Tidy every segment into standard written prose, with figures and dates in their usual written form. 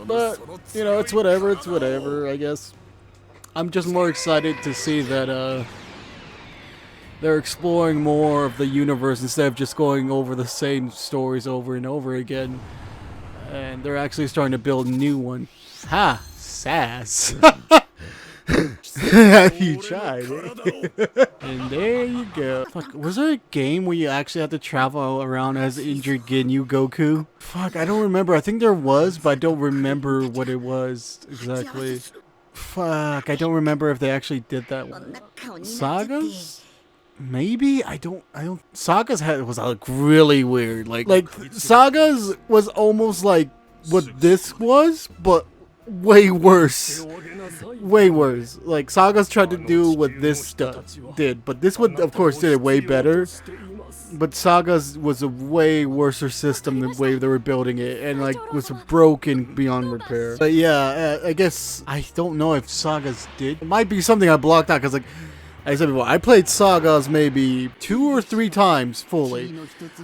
But, you know, it's whatever, I guess. I'm just more excited to see that, they're exploring more of the universe instead of just going over the same stories over and over again. And they're actually starting to build new one. Ha! Sass. Have you tried it? And there you go. Fuck, was there a game where you actually had to travel around as injured Ginyu Goku? Fuck, I don't remember. I think there was, but I don't remember what it was exactly. Fuck, I don't remember if they actually did that one. Sagas? Maybe? I don't Sagas was like really weird. Like Sagas was almost like what this was, but way worse. Way worse. Like Sagas tried to do what this stuff did, but this one of course did it way better. But Sagas was a way worse system than the way they were building it, and like was broken beyond repair. But yeah, I guess I don't know if Sagas did. It might be something I blocked out because like I said before, I played Sagas maybe 2 or 3 times fully,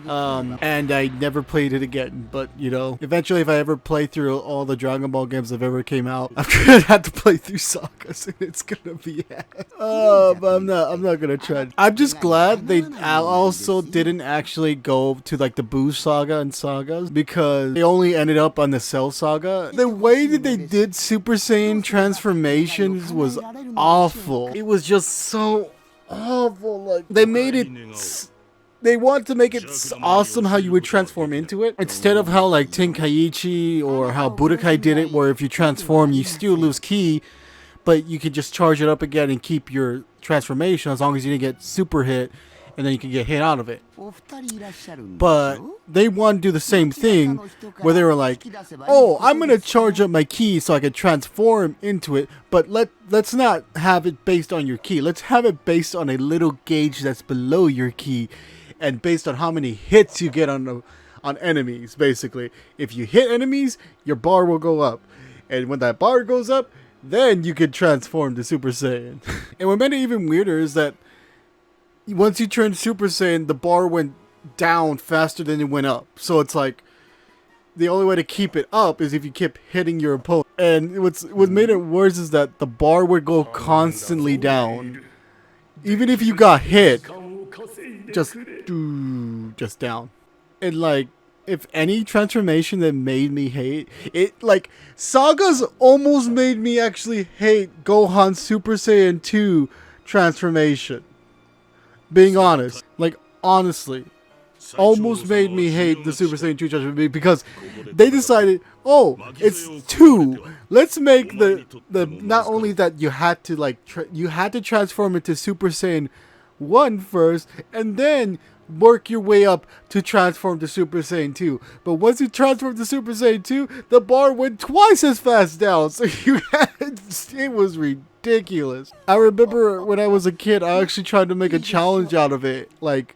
and I never played it again. But you know, eventually, if I ever play through all the Dragon Ball games that have ever came out, I'm gonna have to play through Sagas, and it's gonna be but I'm not gonna try. I'm just glad they also didn't actually go to like the Boo Saga and Sagas because they only ended up on the Cell Saga. The way that they did Super Saiyan transformations was awful. It was just so awful. Like they made it, they want to make it awesome how you would transform into it instead of how like Tenkaichi or how Budokai did it, where if you transform you still lose ki, but you could just charge it up again and keep your transformation as long as you didn't get super hit, and then you can get hit out of it. But they want to do the same thing where they were like, oh, I'm going to charge up my ki so I can transform into it, but let's not have it based on your ki. Let's have it based on a little gauge that's below your ki and based on how many hits you get on enemies, basically. If you hit enemies, your bar will go up. And when that bar goes up, then you can transform to Super Saiyan. And what made it even weirder is that once you turned Super Saiyan, the bar went down faster than it went up. So it's like the only way to keep it up is if you keep hitting your opponent. And what made it worse is that the bar would go constantly down. Even if you got hit, just down. And like, if any transformation that made me hate it, like Sagas almost made me actually hate Gohan's Super Saiyan 2 transformation. Being honest, like honestly, almost made me hate the Super Saiyan 2 transformation because they decided, oh, it's 2. Let's make the not only that you had to like you had to transform into Super Saiyan 1 first, and then work your way up to transform to Super Saiyan 2. But once you transform to Super Saiyan 2, the bar went twice as fast down. So you had it was ridiculous. I remember when I was a kid, I actually tried to make a challenge out of it. Like,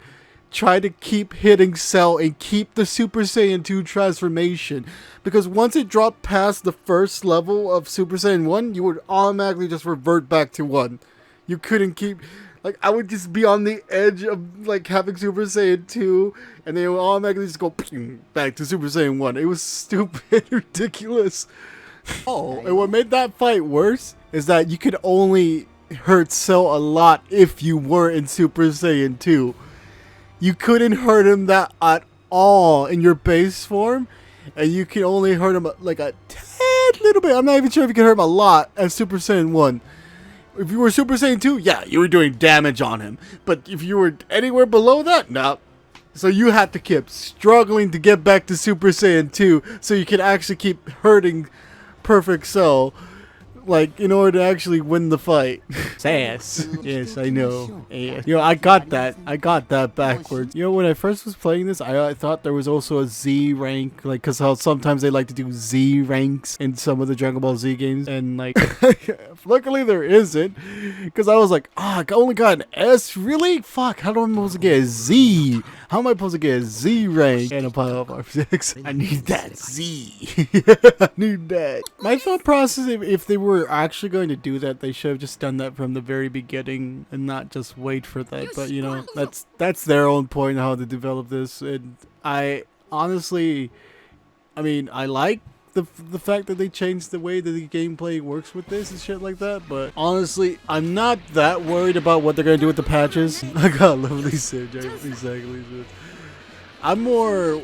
try to keep hitting Cell and keep the Super Saiyan 2 transformation. Because once it dropped past the first level of Super Saiyan 1, you would automatically just revert back to 1. You couldn't keep... Like, I would just be on the edge of, like, having Super Saiyan 2, and they would automatically just go back to Super Saiyan 1. It was stupid, ridiculous. Oh, and what made that fight worse is that you could only hurt Cell a lot if you were in Super Saiyan 2. You couldn't hurt him that at all in your base form, and you could only hurt him, like, a tad little bit. I'm not even sure if you could hurt him a lot as Super Saiyan 1. If you were Super Saiyan 2, yeah, you were doing damage on him. But if you were anywhere below that, no. So you had to keep struggling to get back to Super Saiyan 2 so you could actually keep hurting Perfect Cell, like, in order to actually win the fight. Sass. Yes, I know. You know, I got that backwards. You know, when I first was playing this, I thought there was also a Z rank, like, because how sometimes they like to do Z ranks in some of the Dragon Ball Z games, and like, luckily there isn't, because I was like, I only got an S, really? Fuck, how am I supposed to get a Z? How am I supposed to get a Z rank and a pile of R6? I need that Z. I need that. My thought process, if they were actually going to do that, they should have just done that from the very beginning and not just wait for that. But you know, that's their own point how to develop this. And I honestly, I mean, I like the fact that they changed the way that the gameplay works with this and shit like that, but honestly, I'm not that worried about what they're gonna do with the patches. I got lovely save, exactly. I'm more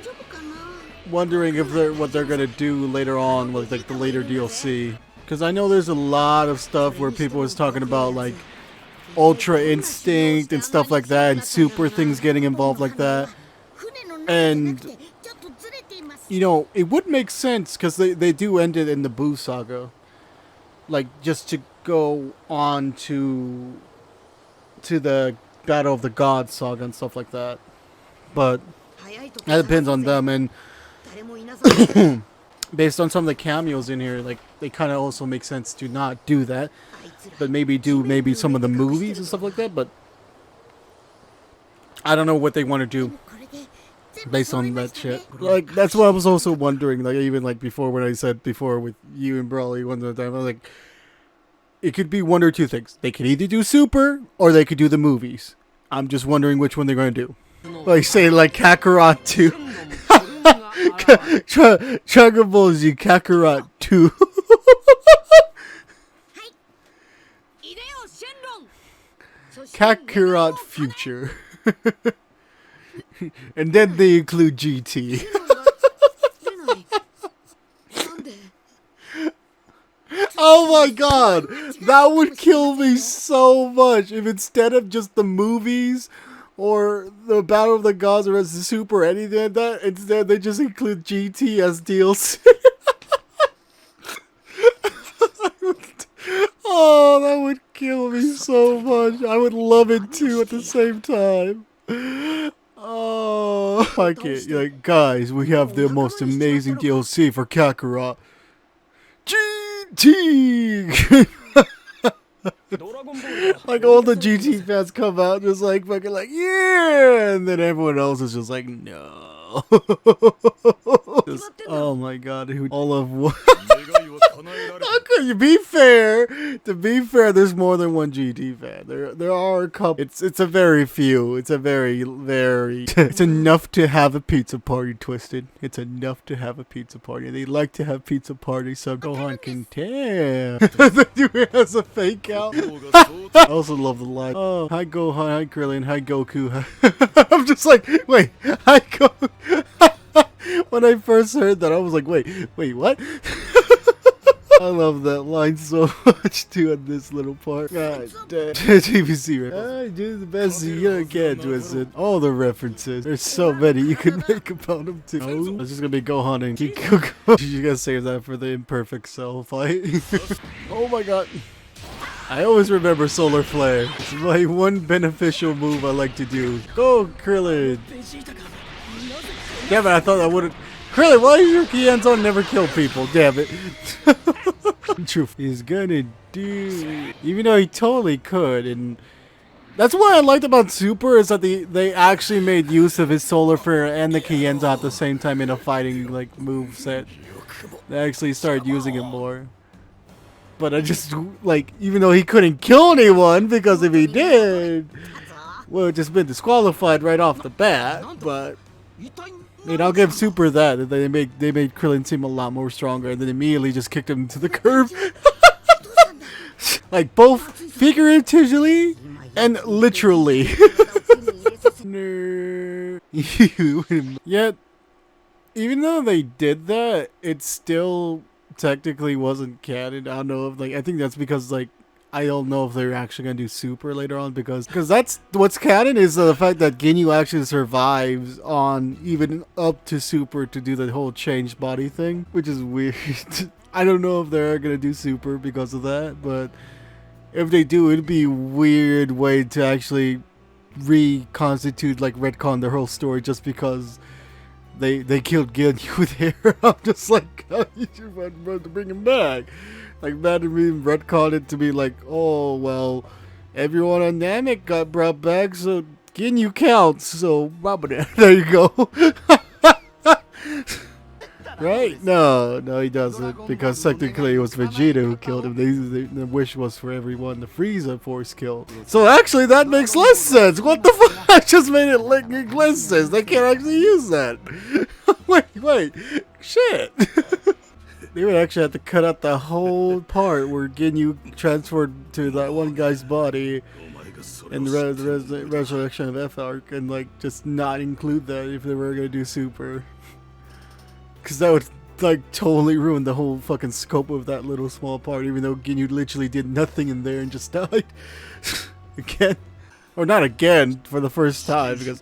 wondering if what they're gonna do later on with like the later DLC, because I know there's a lot of stuff where people was talking about like Ultra Instinct and stuff like that, and super things getting involved like that, and you know, it would make sense because they do end it in the Boo Saga, like just to go on to the Battle of the Gods saga and stuff like that. But that depends on them, and based on some of the cameos in here, like they kind of also make sense to not do that, but maybe do some of the movies and stuff like that. But I don't know what they want to do based on that shit. Like, that's what I was also wondering, like, even like before, when I said before with you and Brawly one of the time, I was like, it could be one or two things. They could either do Super or they could do the movies. I'm just wondering which one they're going to do. Like, say like Kakarot 2. Dragon Ball Z Kakarot 2. Kakarot Future. And then they include GT. Oh my god! That would kill me so much if instead of just the movies or the Battle of the Gods or as the Super or anything like that, instead they just include GT as DLC. Oh, that would kill me so much. I would love it too at the same time. Oh, I can't. Like, guys, we have the most amazing DLC for Kakarot. GT! Like, all the GT fans come out just like fucking like, yeah! And then everyone else is just like, no. Just, oh my god, dude. All of what? How could you be fair? To be fair, there's more than one GT fan. There are a couple. It's a very few. It's a very it's enough to have a pizza party, Twisted. It's enough to have a pizza party. They like to have pizza parties, so Gohan can tell. It has a fake out. I also love the line. Oh, hi Gohan, hi Krillin, hi Goku. I'm just like, wait, hi Goku. When I first heard that, I was like, wait, what? I love that line so much too on this little part. God damn. TVC, right? I do the best you can, Twisted. All the references. There's so many you can make about them too. Oh, it's just gonna be Gohan and Kiko. You gotta save that for the imperfect cell fight. Oh my god. I always remember Solar Flare. It's my one beneficial move I like to do. Go, Krillin. Damn it, I thought I wouldn't. Krillin, why is your Kianzon never kill people? Damn it. Truth. He's gonna do. Even though he totally could, and that's what I liked about Super is that they actually made use of his Solar Flare and the Kienzo at the same time in a fighting like move set. They actually started using it more. But I just like, even though he couldn't kill anyone, because if he did, well, it just been disqualified right off the bat. But I mean, I'll give Super that they made Krillin seem a lot more stronger, and then immediately just kicked him to the curb. Like both figuratively and literally. Yet, even though they did that, it still technically wasn't canon. I don't know if like, I think that's because like, I don't know if they're actually gonna do Super later on, because that's what's canon is the fact that Ginyu actually survives on even up to Super to do the whole changed body thing, which is weird. I don't know if they're gonna do Super because of that, but if they do, it'd be a weird way to actually reconstitute, like retcon their whole story just because they killed Ginyu there. I'm just like, God, you should run to bring him back. Like, imagine me retcon it to be like, oh, well, everyone on Namek got brought back, so Ginyu counts, so there you go. Right? No, he doesn't, because technically it was Vegeta who killed him. The wish was for everyone to Frieza Force kill. So actually that makes less sense. What the fuck? I just made it make less sense. They can't actually use that. Wait, shit. They would actually have to cut out the whole part where Ginyu transferred to that one guy's body in the resurrection of F arc, and like just not include that if they were gonna do Super, because that would like totally ruin the whole fucking scope of that little small part. Even though Ginyu literally did nothing in there and just died again. Or not again, for the first time, because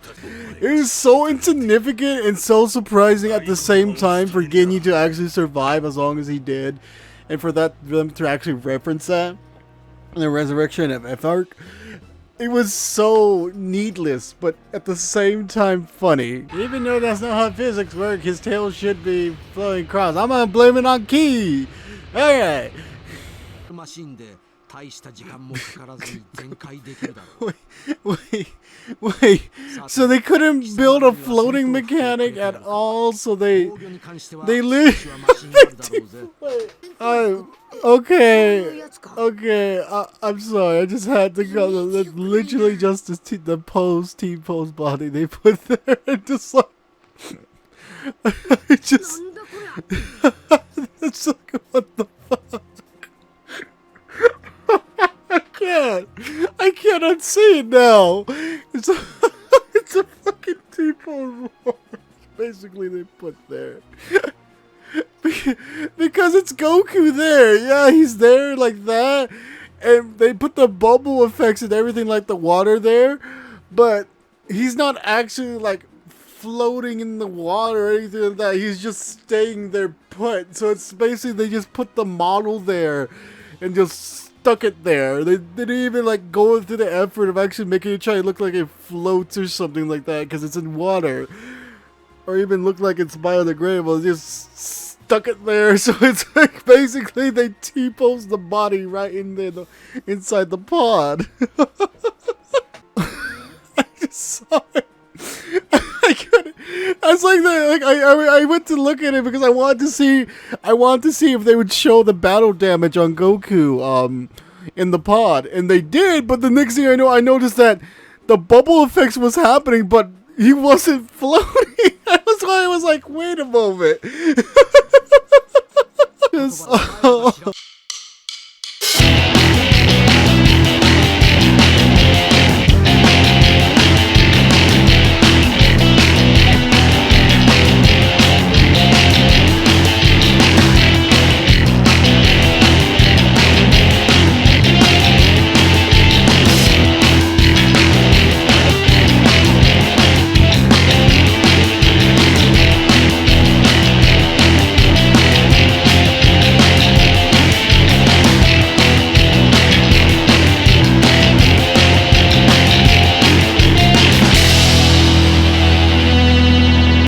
it was so insignificant and so surprising at the same time for Ginyu to actually survive as long as he did, and for them to actually reference that in the resurrection of F arc. It was so needless, but at the same time funny. Even though that's not how physics work, his tail should be flowing across. I'm gonna blame it on Ki! Alright! Wait. So they couldn't build a floating mechanic at all, so they literally... Okay, I'm sorry, I just had to go. Literally just the team pose body they put there, and just like... it's like, what the fuck? I can't unsee it now. It's a fucking T-pose basically they put there. Because it's Goku there. Yeah, he's there like that. And they put the bubble effects and everything like the water there. But he's not actually like floating in the water or anything like that. He's just staying there put. So it's basically they just put the model there and just stuck it there. They didn't even like go through the effort of actually making it try to look like it floats or something like that because it's in water, or even look like it's biodegradable. They just stuck it there, so it's like basically they T-pose the body right in there, inside the pod. I just saw it. I couldn't. I was like, I went to look at it because I wanted to see if they would show the battle damage on Goku, in the pod, and they did. But the next thing I know, I noticed that the bubble effects was happening, but he wasn't floating. That's why I was like, wait a moment. Just,